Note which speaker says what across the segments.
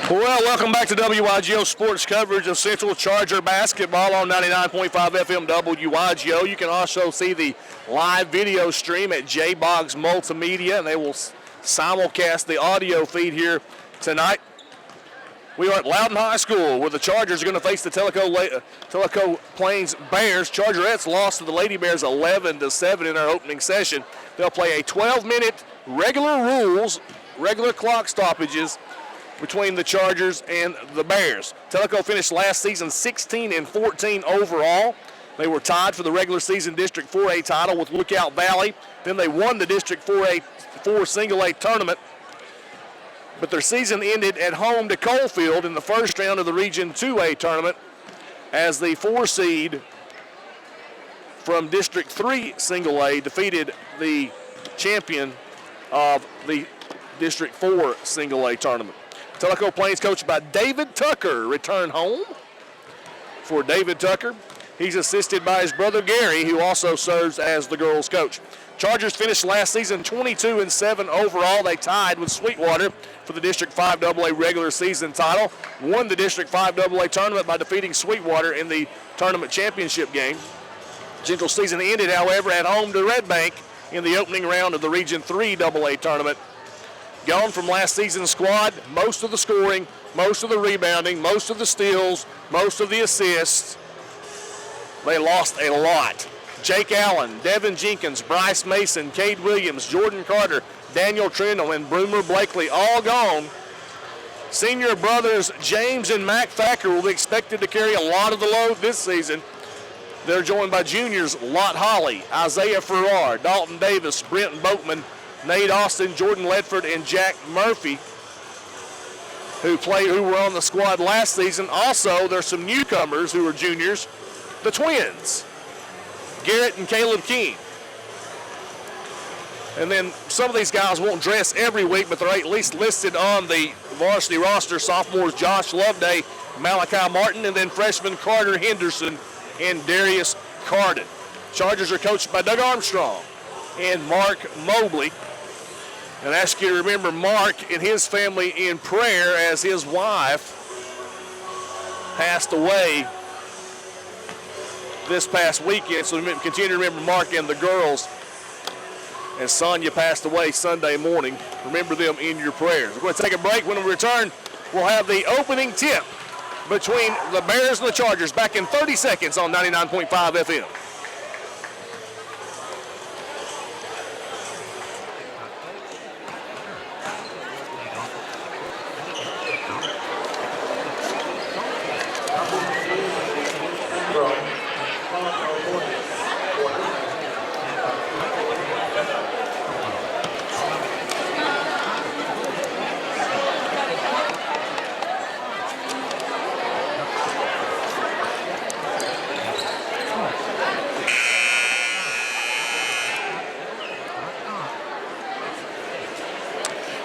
Speaker 1: Well, welcome back to WYGO Sports coverage of Central Charger basketball on 99.5 FM WYGO. You can also see the live video stream at J-Boggs Multimedia, and they will simulcast the audio feed here tonight. We are at Loudon High School, where the Chargers are going to face the Tellico Plains Bears. Chargerettes lost to the Lady Bears 11-7 in our opening session. They'll play a 12-minute regular clock stoppages between the Chargers and the Bears. Tellico finished last season 16-14 overall. They were tied for the regular season District 4A title with Lookout Valley. Then they won the District 4 Single A tournament. But their season ended at home to Coalfield in the first round of the Region 2A tournament as the 4 seed from District 3 Single A defeated the champion of the District 4 Single A tournament. Tellico Plains, coached by David Tucker, return home. For David Tucker, he's assisted by his brother Gary, who also serves as the girls' coach. Chargers finished last season 22-7 overall. They tied with Sweetwater for the District 5 AA regular season title. Won the District 5 AA tournament by defeating Sweetwater in the tournament championship game. Central season ended, however, at home to Red Bank in the opening round of the Region 3 AA tournament. Gone from last season's squad, most of the scoring, most of the rebounding, most of the steals, most of the assists. They lost a lot. Jake Allen, Devin Jenkins, Bryce Mason, Cade Williams, Jordan Carter, Daniel Trindle, and Broomer Blakely all gone. Senior brothers James and Mac Thacker will be expected to carry a lot of the load this season. They're joined by juniors Lott Holly, Isaiah Farrar, Dalton Davis, Brent Boatman, Nate Austin, Jordan Ledford, and Jack Murphy, who were on the squad last season. Also, there's some newcomers who are juniors, the twins, Garrett and Caleb King. And then some of these guys won't dress every week, but they're at least listed on the varsity roster. Sophomores Josh Loveday, Malachi Martin, and then freshmen Carter Henderson and Darius Carden. Chargers are coached by Doug Armstrong and Mark Mobley. And I ask you to remember Mark and his family in prayer as his wife passed away this past weekend. So continue to remember Mark and the girls as Sonia passed away Sunday morning. Remember them in your prayers. We're going to take a break. When we return, we'll have the opening tip between the Bears and the Chargers back in 30 seconds on 99.5 FM.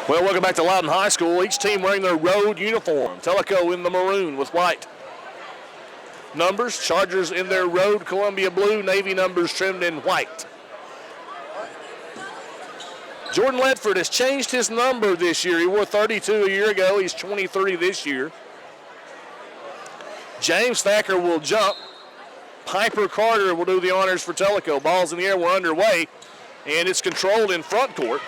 Speaker 1: Well, welcome back to Loudon High School. Each team wearing their road uniform. Tellico in the maroon with white numbers. Chargers in their road Columbia blue, Navy numbers trimmed in white. Jordan Ledford has changed his number this year. He wore 32 a year ago. He's 23 this year. James Thacker will jump. Piper Carter will do the honors for Tellico. Balls in the air, we're underway, and it's controlled in front court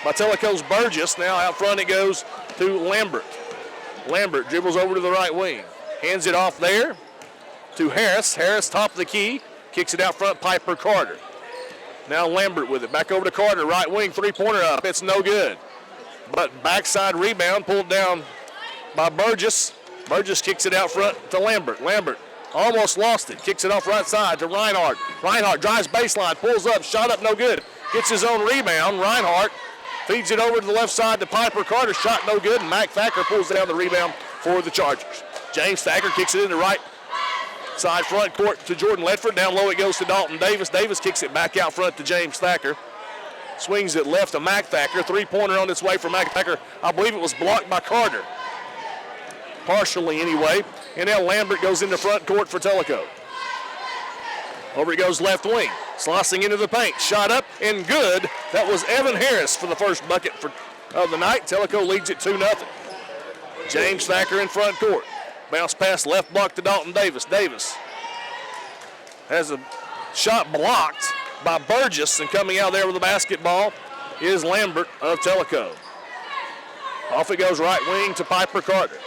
Speaker 1: by Tellico's Burgess. Now out front it goes to Lambert. Lambert dribbles over to the right wing. Hands it off there to Harris. Harris top of the key. Kicks it out front, Piper Carter. Now Lambert with it. Back over to Carter, right wing, three-pointer up. It's no good. But backside rebound pulled down by Burgess. Burgess kicks it out front to Lambert. Lambert almost lost it. Kicks it off right side to Reinhardt. Reinhardt drives baseline, pulls up, shot up, no good. Gets his own rebound. Reinhardt feeds it over to the left side to Piper Carter. Shot no good, and Mac Thacker pulls down the rebound for the Chargers. James Thacker kicks it into right side front court to Jordan Ledford. Down low it goes to Dalton Davis. Davis kicks it back out front to James Thacker. Swings it left to Mac Thacker. Three-pointer on its way for Mac Thacker. I believe it was blocked by Carter. Partially anyway. And now Lambert goes into front court for Tellico. Over it goes left wing. Slicing into the paint. Shot up and good. That was Evan Harris for the first bucket of the night. Tellico leads it 2-0. James Thacker in front court. Bounce pass left block to Dalton Davis. Davis has a shot blocked by Burgess, and coming out there with the basketball is Lambert of Tellico. Off it goes right wing to Piper Carter.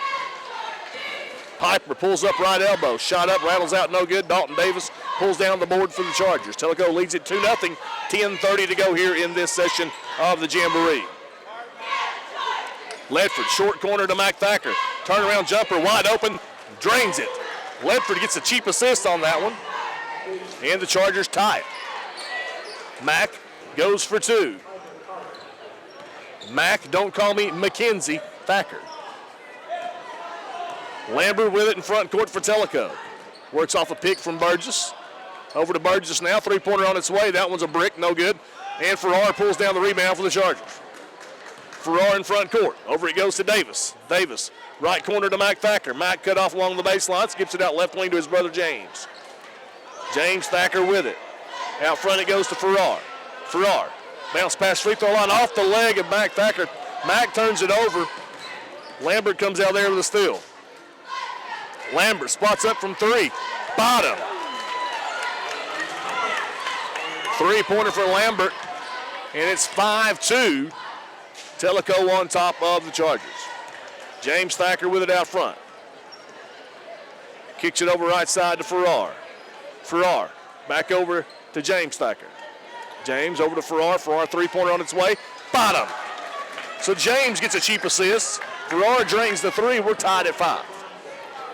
Speaker 1: Piper pulls up right elbow. Shot up, rattles out, no good. Dalton Davis pulls down the board for the Chargers. Tellico leads it 2-0. 10:30 to go here in this session of the Jamboree. Ledford, short corner to Mac Thacker. Turnaround jumper, wide open, drains it. Ledford gets a cheap assist on that one. And the Chargers tie it. Mac goes for two. Mac, don't call me Mackenzie, Thacker. Lambert with it in front court for Tellico. Works off a pick from Burgess. Over to Burgess now, three-pointer on its way. That one's a brick, no good. And Farrar pulls down the rebound for the Chargers. Farrar in front court. Over it goes to Davis. Davis, right corner to Mac Thacker. Mac cut off along the baseline, skips it out left wing to his brother James. James Thacker with it. Out front it goes to Farrar. Farrar, bounce past free throw line off the leg of Mac Thacker. Mac turns it over. Lambert comes out there with a steal. Lambert spots up from three. Bottom. Three-pointer for Lambert, and it's 5-2. Tellico on top of the Chargers. James Thacker with it out front. Kicks it over right side to Farrar. Farrar back over to James Thacker. James over to Farrar. Farrar three-pointer on its way. Bottom. So James gets a cheap assist. Farrar drains the three. We're tied at 5.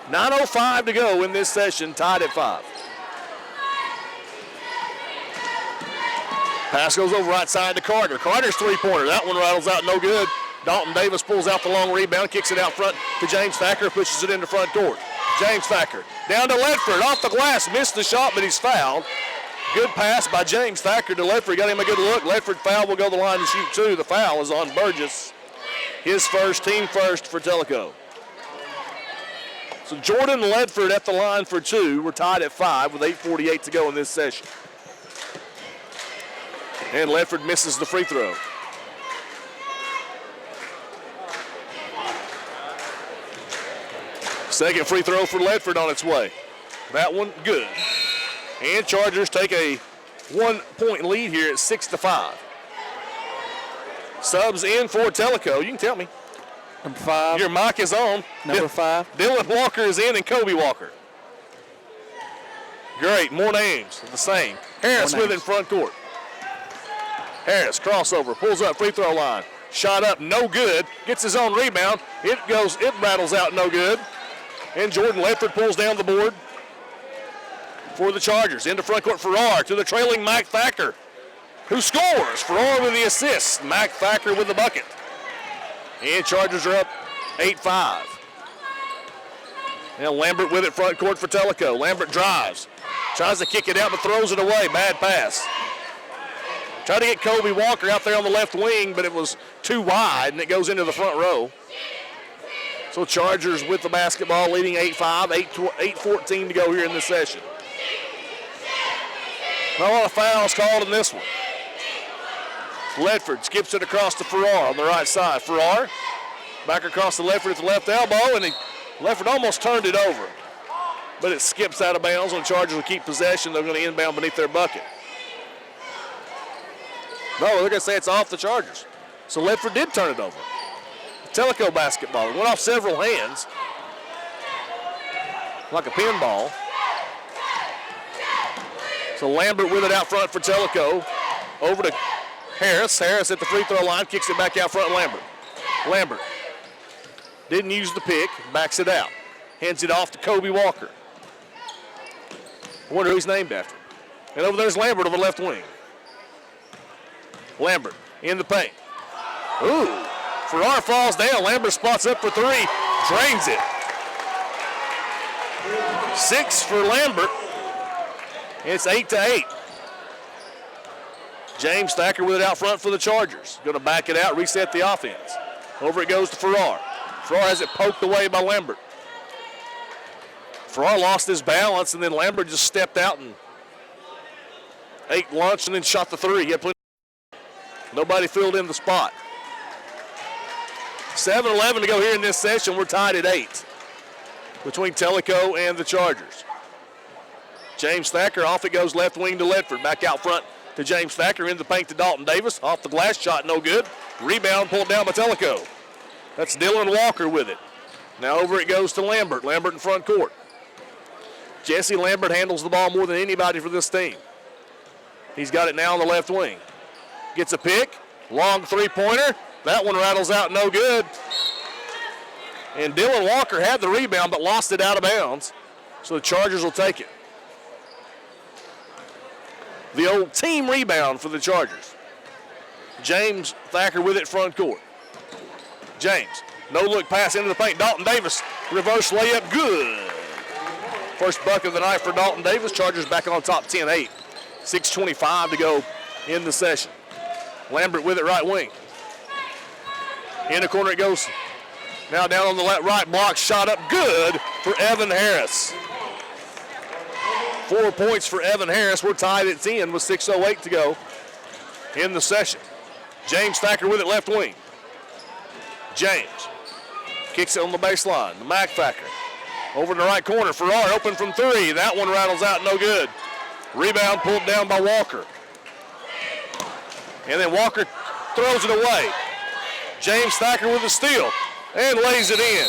Speaker 1: 9:05 to go in this session, tied at 5. Pass goes over right side to Carter. Carter's three-pointer. That one rattles out, no good. Dalton Davis pulls out the long rebound, kicks it out front to James Thacker, pushes it into front court. James Thacker down to Ledford, off the glass, missed the shot, but he's fouled. Good pass by James Thacker to Ledford, got him a good look. Ledford foul, will go to the line to shoot two. The foul is on Burgess. His first, team first for Tellico. So Jordan Ledford at the line for two. We're tied at 5 with 8:48 to go in this session. And Ledford misses the free throw. Second free throw for Ledford on its way. That one good. And Chargers take a 1-point lead here at 6-5. Subs in for Tellico. You can tell me.
Speaker 2: Number 5.
Speaker 1: Your mic is on.
Speaker 2: Number 5.
Speaker 1: Dylan Walker is in and Kobe Walker. Great, more names, the same. Harris with it in front court. Harris, crossover, pulls up, free throw line. Shot up, no good. Gets his own rebound. It rattles out, no good. And Jordan Ledford pulls down the board for the Chargers. Into front court, Farrar to the trailing Mac Thacker, who scores. Farrar with the assist. Mac Thacker with the bucket. And Chargers are up 8-5. Now Lambert with it front court for Tellico. Lambert drives. Tries to kick it out, but throws it away. Bad pass. Tried to get Kobe Walker out there on the left wing, but it was too wide, and it goes into the front row. So Chargers with the basketball, leading 8-5, 8:14 to go here in this session. Not a lot of fouls called in this one. Ledford skips it across to Farrar on the right side. Farrar back across to Ledford at the left elbow, and Ledford almost turned it over. But it skips out of bounds, and the Chargers will keep possession. They're going to inbound beneath their bucket. No, they're going to say it's off the Chargers. So Ledford did turn it over. Tellico basketball. It went off several hands, like a pinball. So Lambert with it out front for Tellico. Over to Harris. Harris at the free throw line, kicks it back out front. Lambert didn't use the pick, backs it out. Hands it off to Kobe Walker. I wonder who he's named after. And over there's Lambert on the left wing. Lambert in the paint. Ooh, Farrar falls down. Lambert spots up for three, drains it. 6 for Lambert. It's 8-8. James Thacker with it out front for the Chargers. Going to back it out, reset the offense. Over it goes to Farrar. Farrar has it poked away by Lambert. Farrar lost his balance, and then Lambert just stepped out and ate lunch and then shot the three. He had plenty. Nobody filled in the spot. 7:11 to go here in this session. We're tied at 8 between Tellico and the Chargers. James Thacker, off it goes left wing to Ledford. Back out front to James Thacker, in the paint to Dalton Davis. Off the glass shot, no good. Rebound pulled down by Tellico. That's Dylan Walker with it. Now over it goes to Lambert. Lambert in front court. Jesse Lambert handles the ball more than anybody for this team. He's got it now on the left wing. Gets a pick. Long three-pointer. That one rattles out, no good. And Dylan Walker had the rebound but lost it out of bounds. So the Chargers will take it. The old team rebound for the Chargers. James Thacker with it front court. James, no-look pass into the paint. Dalton Davis, reverse layup, good. First bucket of the night for Dalton Davis. Chargers back on top 10-8. 6:25 to go in the session. Lambert with it right wing. In the corner it goes. Now down on the right block, shot up, good for Evan Harris. 4 points for Evan Harris. We're tied at 10 with 6:08 to go in the session. James Thacker with it left wing. James kicks it on the baseline. The Mac Thacker over in the right corner. Farrar open from three. That one rattles out, no good. Rebound pulled down by Walker. And then Walker throws it away. James Thacker with the steal and lays it in.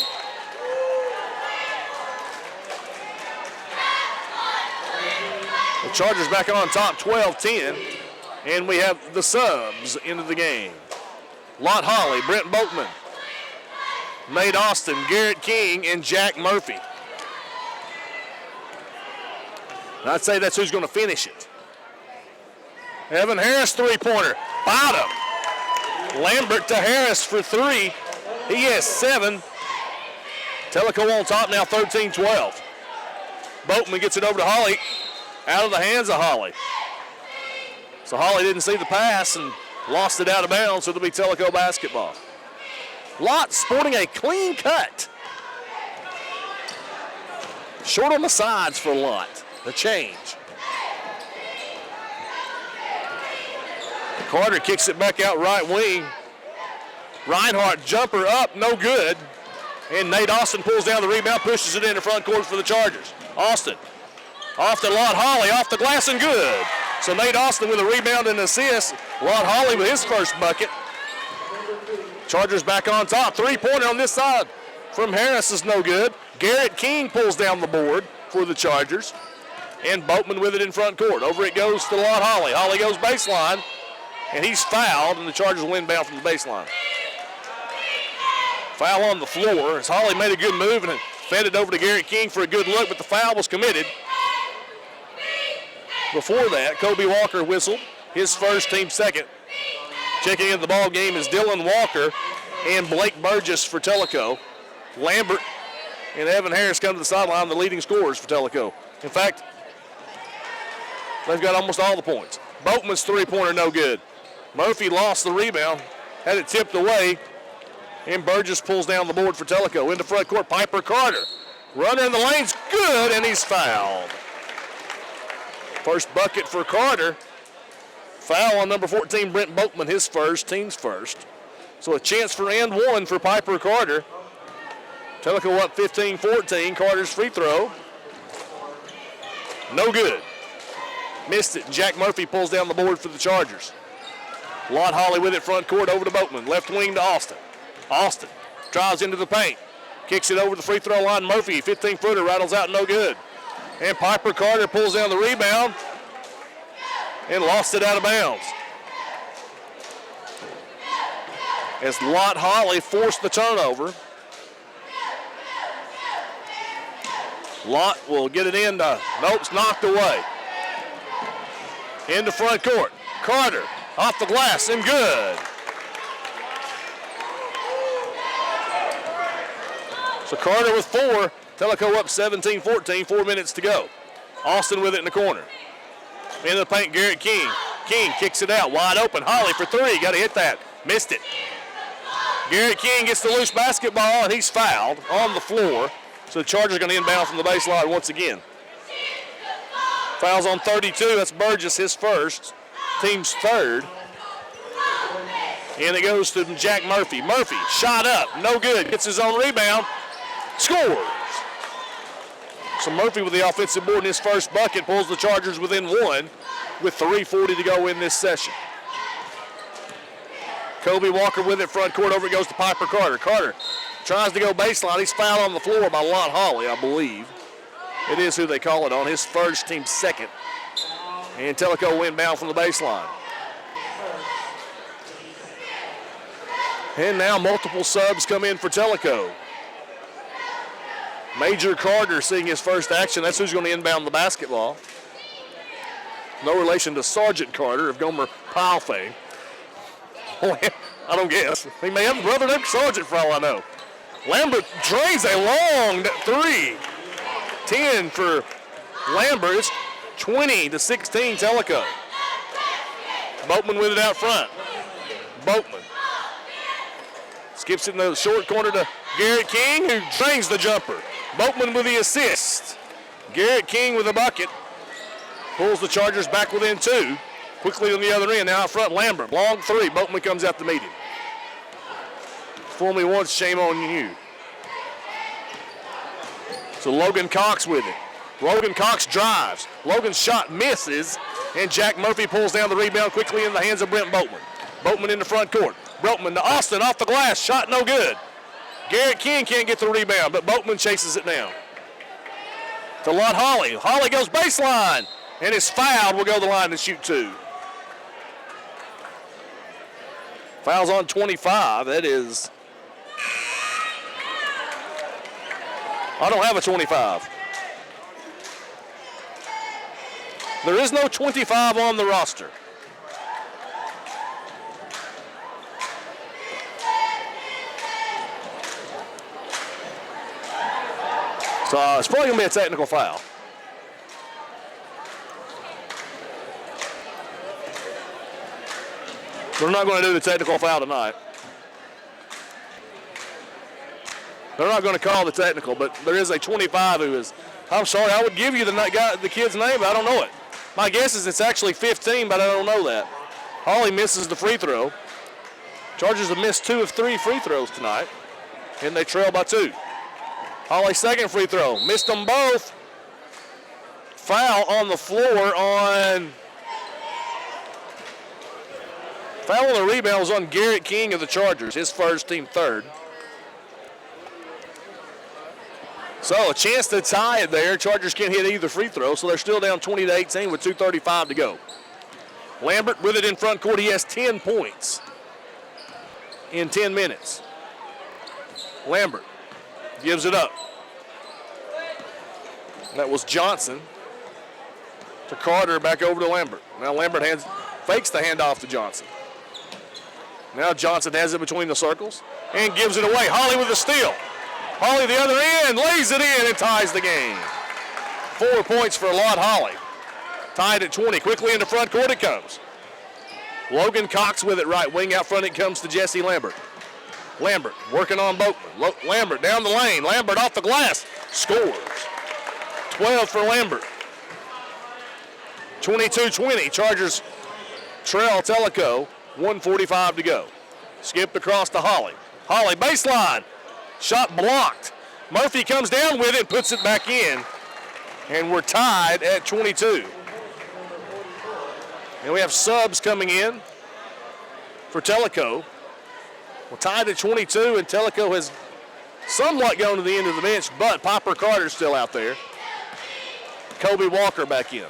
Speaker 1: The Chargers back on top 12-10, and we have the subs into the game. Lot Holly, Brent Boatman, Nate Austin, Garrett King, and Jack Murphy. And I'd say that's who's going to finish it. Evan Harris three-pointer, bottom. Lambert to Harris for three. He has 7. Tellico on top now 13-12. Boatman gets it over to Holly. Out of the hands of Holly. So Holly didn't see the pass and lost it out of bounds, so it'll be Tellico basketball. Lott sporting a clean cut. Short on the sides for Lott. The change. Carter kicks it back out right wing. Reinhardt jumper up, no good. And Nate Austin pulls down the rebound, pushes it in the front court for the Chargers. Austin off to Lot Holly, off the glass and good. So Nate Austin with a rebound and assist. Lot Holly with his first bucket. Chargers back on top. Three-pointer on this side from Harris is no good. Garrett King pulls down the board for the Chargers. And Boatman with it in front court. Over it goes to Lot Holly. Holly goes baseline. And he's fouled, and the Chargers will inbound from the baseline. Foul on the floor as Holly made a good move and fed it over to Garrett King for a good look, but the foul was committed. Before that, Kobe Walker whistled, his first, team second. Checking into the ball game is Dylan Walker and Blake Burgess for Tellico. Lambert and Evan Harris come to the sideline, the leading scorers for Tellico. In fact, they've got almost all the points. Boatman's three-pointer no good. Murphy lost the rebound, had it tipped away, and Burgess pulls down the board for Tellico. Into front court, Piper Carter. Runner in the lane's good, and he's fouled. First bucket for Carter. Foul on number 14, Brent Boatman, his first, team's first. So a chance for and one for Piper Carter. Tellico up 15-14. Carter's free throw. No good. Missed it. Jack Murphy pulls down the board for the Chargers. Lot Holly with it front court over to Boatman. Left wing to Austin. Austin drives into the paint. Kicks it over the free throw line. Murphy, 15-footer, rattles out, no good. And Piper Carter pulls down the rebound and lost it out of bounds. As Lot Holly forced the turnover. Lot will get it in. Nope, it's knocked away. Into front court. Carter off the glass and good. So Carter with 4. Tellico up 17-14, 4 minutes to go. Austin with it in the corner. Into the paint, Garrett King. King kicks it out, wide open. Holly for 3, got to hit that. Missed it. Garrett King gets the loose basketball, and he's fouled on the floor. So the Chargers are going to inbound from the baseline once again. Fouls on 32, that's Burgess, his first, team's third. And it goes to Jack Murphy. Murphy, shot up, no good. Gets his own rebound, scores. So Murphy with the offensive board in his first bucket pulls the Chargers within one with 3:40 to go in this session. Kobe Walker with it front court. Over it goes to Piper Carter. Carter tries to go baseline. He's fouled on the floor by Lott Hawley, I believe. It is who they call it on. His first, team second. And Tellico inbound from the baseline. And now multiple subs come in for Tellico. Major Carter seeing his first action. That's who's going to inbound the basketball. No relation to Sergeant Carter of Gomer Pile fame. I don't guess. He may have a brother named Sergeant for all I know. Lambert drains a long three. 10 for Lambert. It's 20-16 Tellico. Boatman with it out front. Boatman skips it in the short corner to Garrett King, who drains the jumper. Boatman with the assist. Garrett King with the bucket. Pulls the Chargers back within two. Quickly on the other end. Now out front, Lambert. Long three. Boatman comes out to meet him. Fool me once, shame on you. So Logan Cox with it. Logan Cox drives. Logan's shot misses, and Jack Murphy pulls down the rebound quickly in the hands of Brent Boatman. Boatman in the front court. Boatman to Austin off the glass. Shot no good. Garrett King can't get the rebound, but Boatman chases it down. To Lott Hawley. Hawley goes baseline, and is fouled. Will go to the line and shoot two. Fouls on 25. That is... I don't have a 25. There is no 25 on the roster. So it's probably going to be a technical foul. We're not going to do the technical foul tonight. They're not going to call the technical, but there is a 25 who is, I'm sorry, I would give you the kid's name, but I don't know it. My guess is it's actually 15, but I don't know that. Hawley misses the free throw. Chargers have missed 2 of 3 free throws tonight, and they trail by 2. Hawley's second free throw, missed them both. Foul on the floor on, foul on the rebound was on Garrett King of the Chargers, his first, team third. So a chance to tie it there. Chargers can't hit either free throw, so they're still down 20-18 with 2:35 to go. Lambert with it in front court. He has 10 points in 10 minutes. Lambert gives it up. That was Johnson to Carter, back over to Lambert. Now Lambert fakes the handoff to Johnson. Now Johnson has it between the circles and gives it away. Hawley with the steal. Hawley the other end, lays it in and ties the game. 4 points for Lott Hawley. Tied at 20. Quickly into front court it comes. Logan Cox with it right wing. Out front it comes to Jesse Lambert. Lambert working on Boatman. Lambert down the lane. Lambert off the glass. Scores. 12 for Lambert. 22-20. Chargers trail Tellico. 1:45 to go. Skipped across to Hawley. Hawley baseline. Shot blocked. Murphy comes down with it, puts it back in, and we're tied at 22. And we have subs coming in for Tellico. We're tied at 22, and Tellico has somewhat gone to the end of the bench, but Piper Carter's still out there. Kobe Walker back in.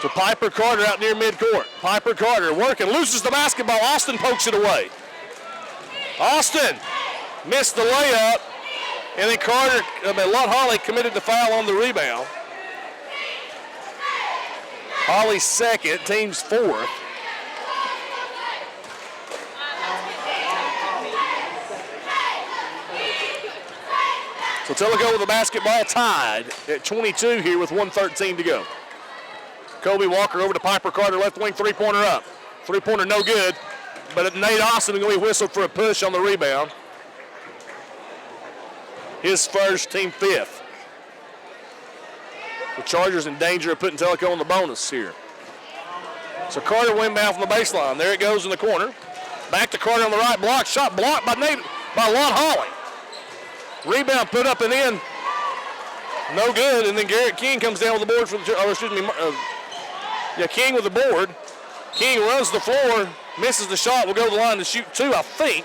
Speaker 1: So Piper Carter out near midcourt. Piper Carter working, loses the basketball. Austin pokes it away. Austin missed the layup, and then Lott Hawley committed the foul on the rebound. Hawley's second, team's fourth. So Tellico with the basketball tied at 22 here with 1:13 to go. Kobe Walker over to Piper Carter, left wing three-pointer up. Three-pointer no good. But Nate Austin is going to be whistled for a push on the rebound. His first, team fifth. The Chargers in danger of putting Tellico on the bonus here. So Carter went inbound from the baseline. There it goes in the corner. Back to Carter on the right block. Shot blocked by Lon Holly. Rebound put up and in. No good. And then Garrett King comes down with the board for the King with the board. King runs the floor, misses the shot, will go to the line to shoot two, I think.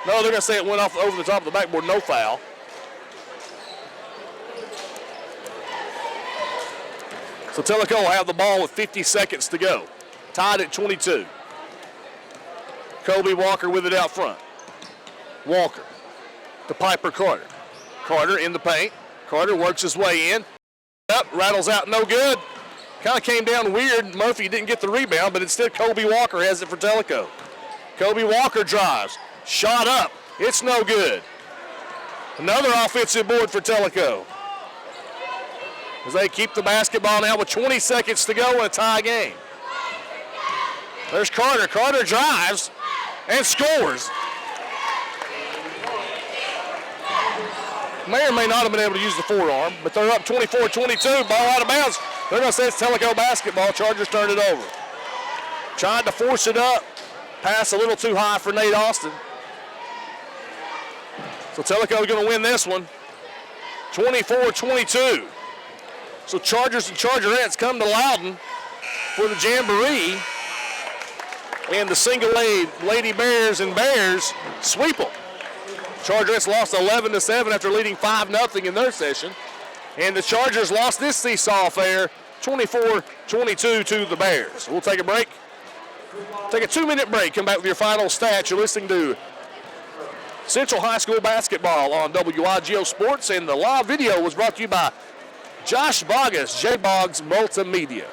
Speaker 1: No, they're going to say it went off over the top of the backboard, no foul. So Tellico will have the ball with 50 seconds to go. Tied at 22. Kobe Walker with it out front. Walker to Piper Carter. Carter in the paint. Carter works his way in. Up, rattles out, no good. Kind of came down weird. Murphy didn't get the rebound, but instead Kobe Walker has it for Tellico. Kobe Walker drives. Shot up. It's no good. Another offensive board for Tellico. As they keep the basketball now with 20 seconds to go in a tie game. There's Carter. Carter drives and scores. May or may not have been able to use the forearm, but they're up 24-22. Ball out of bounds. They're going to say it's Tellico basketball. Chargers turned it over. Tried to force it up. Pass a little too high for Nate Austin. So Tellico's going to win this one. 24-22. So Chargers and Chargerettes come to Loudon for the Jamboree. And the single Lady Bears and Bears sweep them. Chargerettes lost 11-7 after leading 5-0 in their session. And the Chargers lost this seesaw affair 24-22 to the Bears. We'll take a break. Take a 2-minute break. Come back with your final stats. You're listening to Central High School basketball on WIGO Sports. And the live video was brought to you by Josh Bogus, J. Boggs Multimedia.